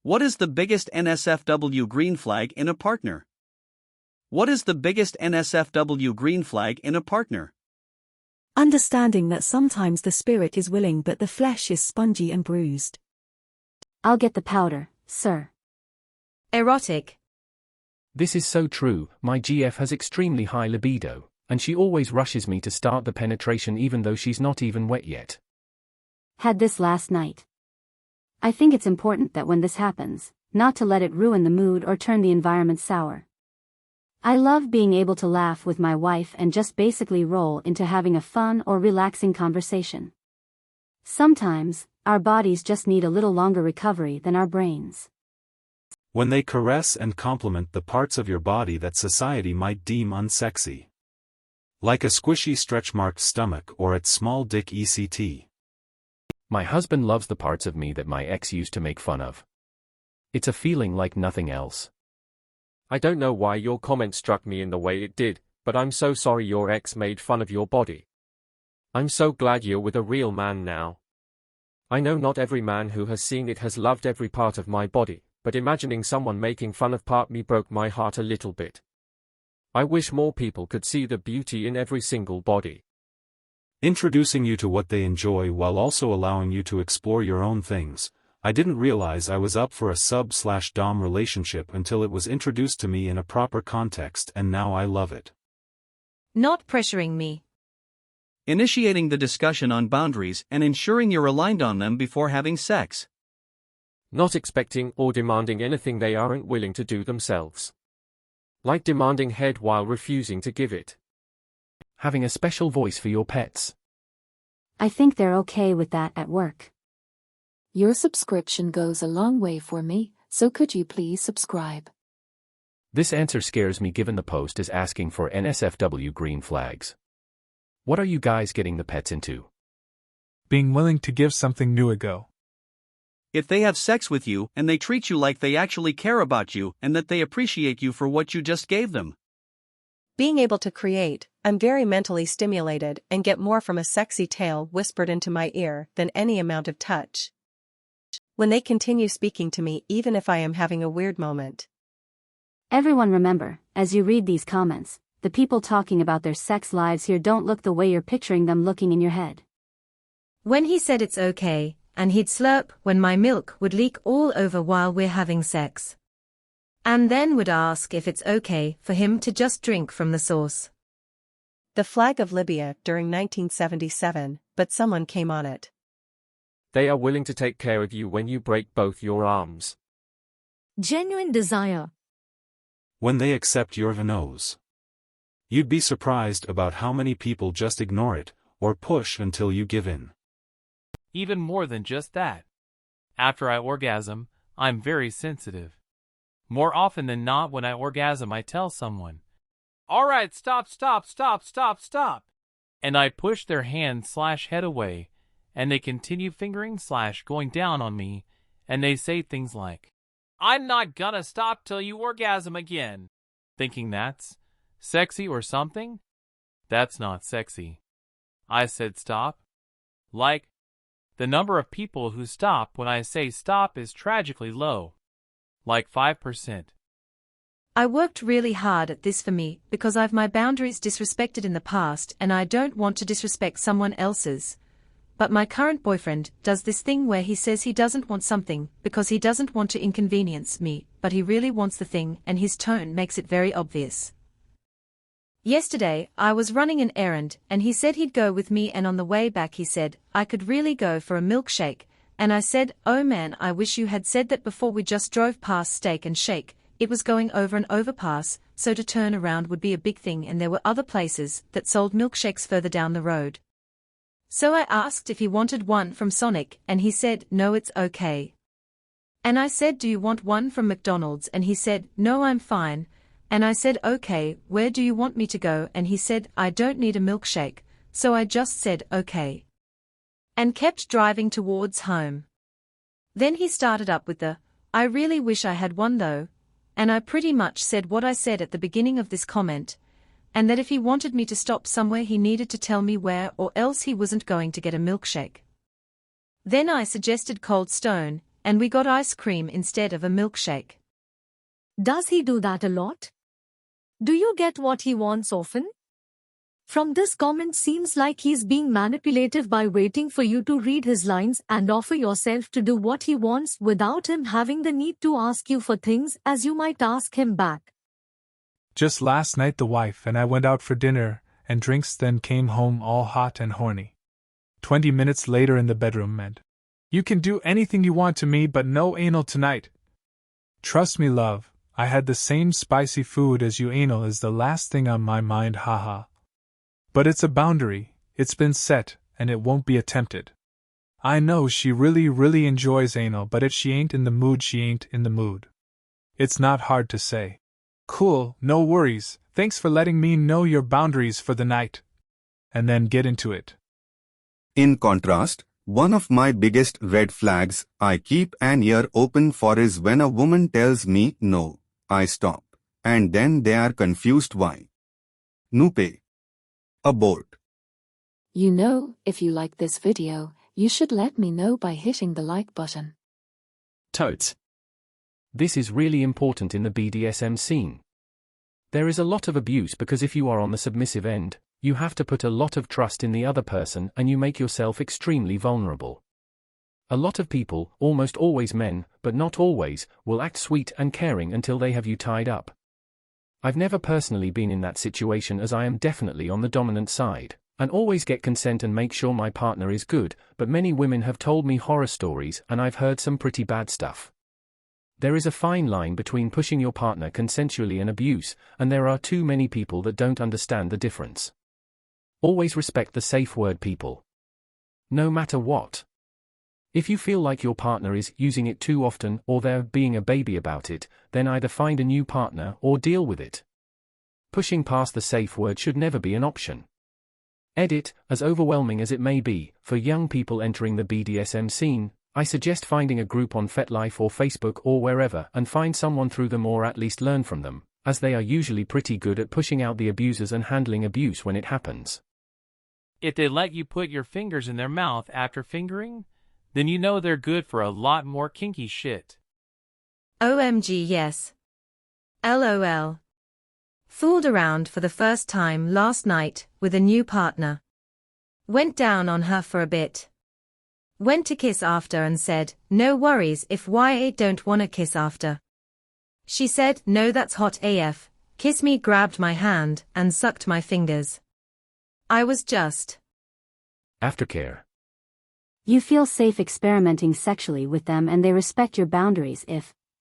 What is the biggest NSFW green flag in a partner? What is the biggest NSFW green flag in a partner? Understanding that sometimes the spirit is willing but the flesh is spongy and bruised. I'll get the powder, sir. Erotic. This is so true. My GF has extremely high libido, and she always rushes me to start the penetration even though she's not even wet yet. Had this last night. I think it's important that when this happens, not to let it ruin the mood or turn the environment sour. I love being able to laugh with my wife and just basically roll into having a fun or relaxing conversation. Sometimes, our bodies just need a little longer recovery than our brains. When they caress and compliment the parts of your body that society might deem unsexy. Like a squishy stretch-marked stomach or its small dick ECT. My husband loves the parts of me that my ex used to make fun of. It's a feeling like nothing else. I don't know why your comment struck me in the way it did, but I'm so sorry your ex made fun of your body. I'm so glad you're with a real man now. I know not every man who has seen it has loved every part of my body, but imagining someone making fun of part me broke my heart a little bit. I wish more people could see the beauty in every single body. Introducing you to what they enjoy while also allowing you to explore your own things. I didn't realize I was up for a sub/dom relationship until it was introduced to me in a proper context, and now I love it. Not pressuring me. Initiating the discussion on boundaries and ensuring you're aligned on them before having sex. Not expecting or demanding anything they aren't willing to do themselves. Like demanding head while refusing to give it. Having a special voice for your pets. I think they're okay with that at work. Your subscription goes a long way for me, so could you please subscribe? This answer scares me given the post is asking for NSFW green flags. What are you guys getting the pets into? Being willing to give something new a go. If they have sex with you and they treat you like they actually care about you and that they appreciate you for what you just gave them. Being able to create, I'm very mentally stimulated and get more from a sexy tale whispered into my ear than any amount of touch. When they continue speaking to me even if I am having a weird moment. Everyone remember, as you read these comments, the people talking about their sex lives here don't look the way you're picturing them looking in your head. When he said it's okay, and he'd slurp when my milk would leak all over while we're having sex. And then would ask if it's okay for him to just drink from the source. The flag of Libya during 1977, but someone came on it. They are willing to take care of you when you break both your arms. Genuine desire. When they accept your no's. You'd be surprised about how many people just ignore it, or push until you give in. Even more than just that. After I orgasm, I'm very sensitive. More often than not when I orgasm I tell someone, "Alright, stop. And I push their hand/head away, and they continue fingering/going down on me, and they say things like, "I'm not gonna stop till you orgasm again," thinking that's sexy or something. That's not sexy. I said stop. Like, the number of people who stop when I say stop is tragically low. Like 5%. I worked really hard at this for me because I've my boundaries disrespected in the past and I don't want to disrespect someone else's. But my current boyfriend does this thing where he says he doesn't want something because he doesn't want to inconvenience me, but he really wants the thing and his tone makes it very obvious. Yesterday, I was running an errand and he said he'd go with me and on the way back he said, I could really go for a milkshake, and I said, oh man, I wish you had said that before we just drove past Steak and Shake. It was going over an overpass, so to turn around would be a big thing and there were other places that sold milkshakes further down the road. So I asked if he wanted one from Sonic and he said, no, it's okay. And I said, do you want one from McDonald's? And he said, no, I'm fine. And I said, okay, where do you want me to go? And he said, I don't need a milkshake, so I just said, okay. And kept driving towards home. Then he started up with the, I really wish I had one though, and I pretty much said what I said at the beginning of this comment, and that if he wanted me to stop somewhere he needed to tell me where or else he wasn't going to get a milkshake. Then I suggested Cold Stone, and we got ice cream instead of a milkshake. Does he do that a lot? Do you get what he wants often? From this comment seems like he's being manipulative by waiting for you to read his lines and offer yourself to do what he wants without him having the need to ask you for things as you might ask him back. Just last night the wife and I went out for dinner and drinks, then came home all hot and horny. 20 minutes later in the bedroom and, "You can do anything you want to me but no anal tonight." Trust me, love, I had the same spicy food as you. Anal is the last thing on my mind, haha. But it's a boundary, it's been set, and it won't be attempted. I know she really enjoys anal, but if she ain't in the mood, she ain't in the mood. It's not hard to say. Cool, no worries, thanks for letting me know your boundaries for the night. And then get into it. In contrast, one of my biggest red flags I keep an ear open for is when a woman tells me no, I stop, and then they are confused why. Nupe. Abort. You know, if you like this video, you should let me know by hitting the like button. Totes. This is really important in the BDSM scene. There is a lot of abuse because if you are on the submissive end, you have to put a lot of trust in the other person and you make yourself extremely vulnerable. A lot of people, almost always men, but not always, will act sweet and caring until they have you tied up. I've never personally been in that situation as I am definitely on the dominant side, and always get consent and make sure my partner is good, but many women have told me horror stories and I've heard some pretty bad stuff. There is a fine line between pushing your partner consensually and abuse, and there are too many people that don't understand the difference. Always respect the safe word, people. No matter what. If you feel like your partner is using it too often or they're being a baby about it, then either find a new partner or deal with it. Pushing past the safe word should never be an option. Edit, as overwhelming as it may be, for young people entering the BDSM scene, I suggest finding a group on FetLife or Facebook or wherever and find someone through them or at least learn from them, as they are usually pretty good at pushing out the abusers and handling abuse when it happens. If they let you put your fingers in their mouth after fingering, then you know they're good for a lot more kinky shit. OMG yes. LOL. Fooled around for the first time last night with a new partner. Went down on her for a bit. Went to kiss after and said, no worries if YA don't wanna kiss after. She said, no, that's hot AF, kiss me, grabbed my hand and sucked my fingers. I was just Aftercare. You feel safe experimenting sexually with them and they respect your boundaries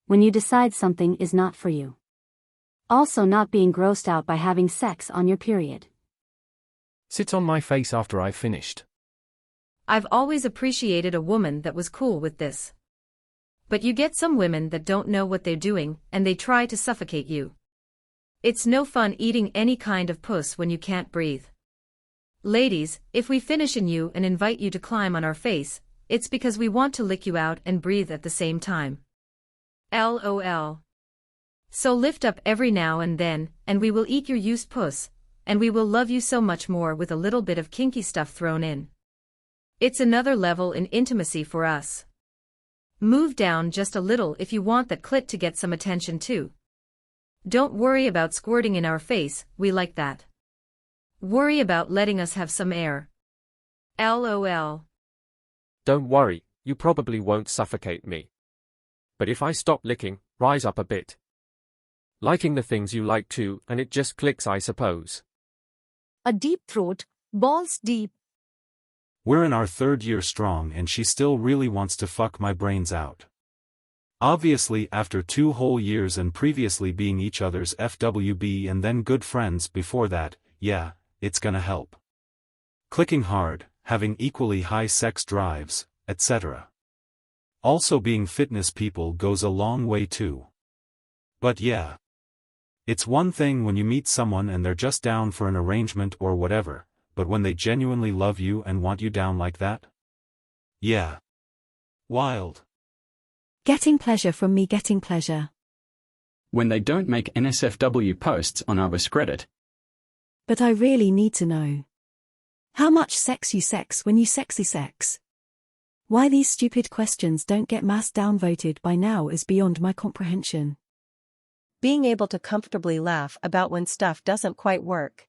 when you decide something is not for you. Also not being grossed out by having sex on your period. Sits on my face after I've finished. I've always appreciated a woman that was cool with this. But you get some women that don't know what they're doing and they try to suffocate you. It's no fun eating any kind of puss when you can't breathe. Ladies, if we finish in you and invite you to climb on our face, it's because we want to lick you out and breathe at the same time. LOL. So lift up every now and then, and we will eat your used puss, and we will love you so much more with a little bit of kinky stuff thrown in. It's another level in intimacy for us. Move down just a little if you want that clit to get some attention too. Don't worry about squirting in our face, we like that. Worry about letting us have some air. LOL. Don't worry, you probably won't suffocate me. But if I stop licking, rise up a bit. Liking the things you like too, and it just clicks, I suppose. A deep throat, balls deep. We're in our 3rd year strong and she still really wants to fuck my brains out. Obviously after 2 whole years and previously being each other's FWB and then good friends before that, yeah, it's gonna help. Clicking hard, having equally high sex drives, etc. Also being fitness people goes a long way too. But yeah. It's one thing when you meet someone and they're just down for an arrangement or whatever, but when they genuinely love you and want you down like that? Yeah. Wild. Getting pleasure from me getting pleasure. When they don't make NSFW posts on AskReddit. But I really need to know. How much sex you sex when you sexy sex? Why these stupid questions don't get mass downvoted by now is beyond my comprehension. Being able to comfortably laugh about when stuff doesn't quite work.